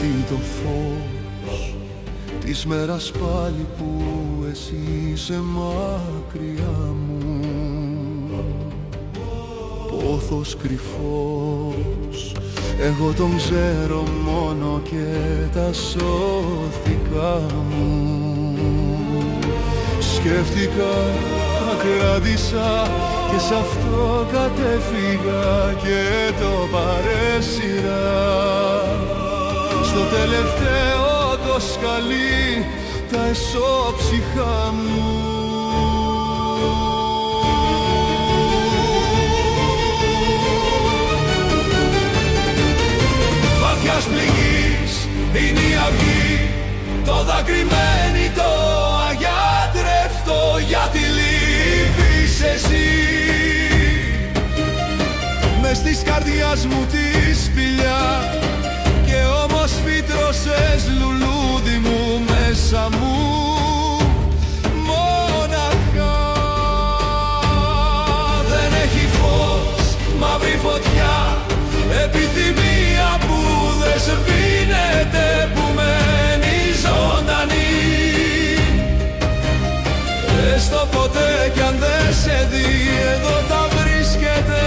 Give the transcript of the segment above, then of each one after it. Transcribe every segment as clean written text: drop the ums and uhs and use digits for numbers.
πέφτει το φως της μέρας πάλι που εσύ είσαι μακριά μου. Πόθος κρυφός, εγώ τον ξέρω μόνο και τα σώθηκα μου. Σκέφτηκα, τα κράτησα και σ' αυτό κατέφυγα και το παρέσυρα. Στο τελευταίο το σκαλί τα εσώψυχα μου. Βαθιάς πληγής είναι η αυγή, το δακρυμένη το αγιάτρευτο, γιατί λείπεις εσύ. Μες της καρδιάς μου τη σπηλιά και όμως φύτρωσες λουλούδι μου μέσα μου. Μόναχα δεν έχει φως, μαύρη φωτιά, επιθυμία που δεν σβήνεται, που μένει ζωντανή. Έστω ποτέ κι αν δεν σε δει, εδώ θα βρίσκεται.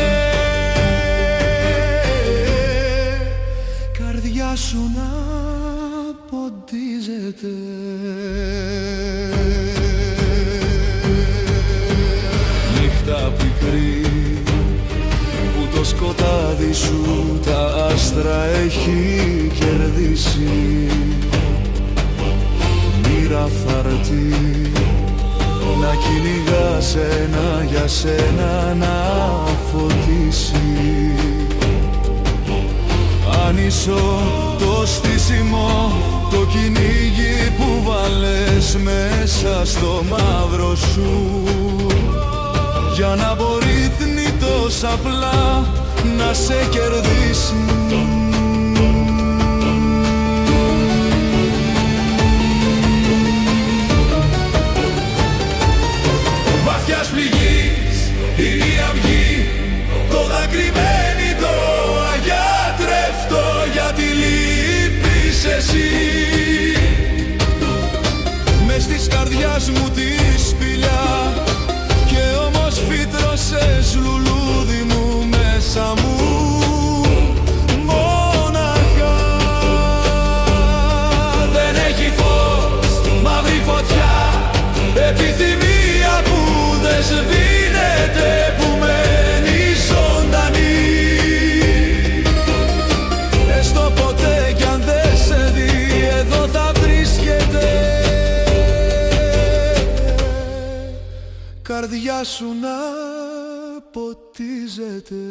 Καρδιά σου να ποντίζεται. Νύχτα πικρή που το σκοτάδι σου τα άστρα έχει κερδίσει. Μοίρα φαρτί να κυνηγάς ένα για σένα να φωτίσει. Άνισο το στήσιμο, το κυνήγι που βάλες μέσα στο μαύρο σου, για να μπορεί θνητός απλά να σε κερδίσει. Βαθιάς πληγής είναι η αυγή, το δακρυμένη το αγιάτρευτο, γιατί λείπεις εσύ. Μες της καρδιάς μου τη σπηλιά και όμως φύτρωσες λουλούδι μου μέσα μου. Μόναχα δεν έχει φως, μαύρη φωτιά, επιθυμία που δεν σβήνεται, που μένει ζωντανή. Έστω ποτέ κι αν δεν σε δει, εδώ θα βρίσκεται. Καρδιά σου να ποτίζεται.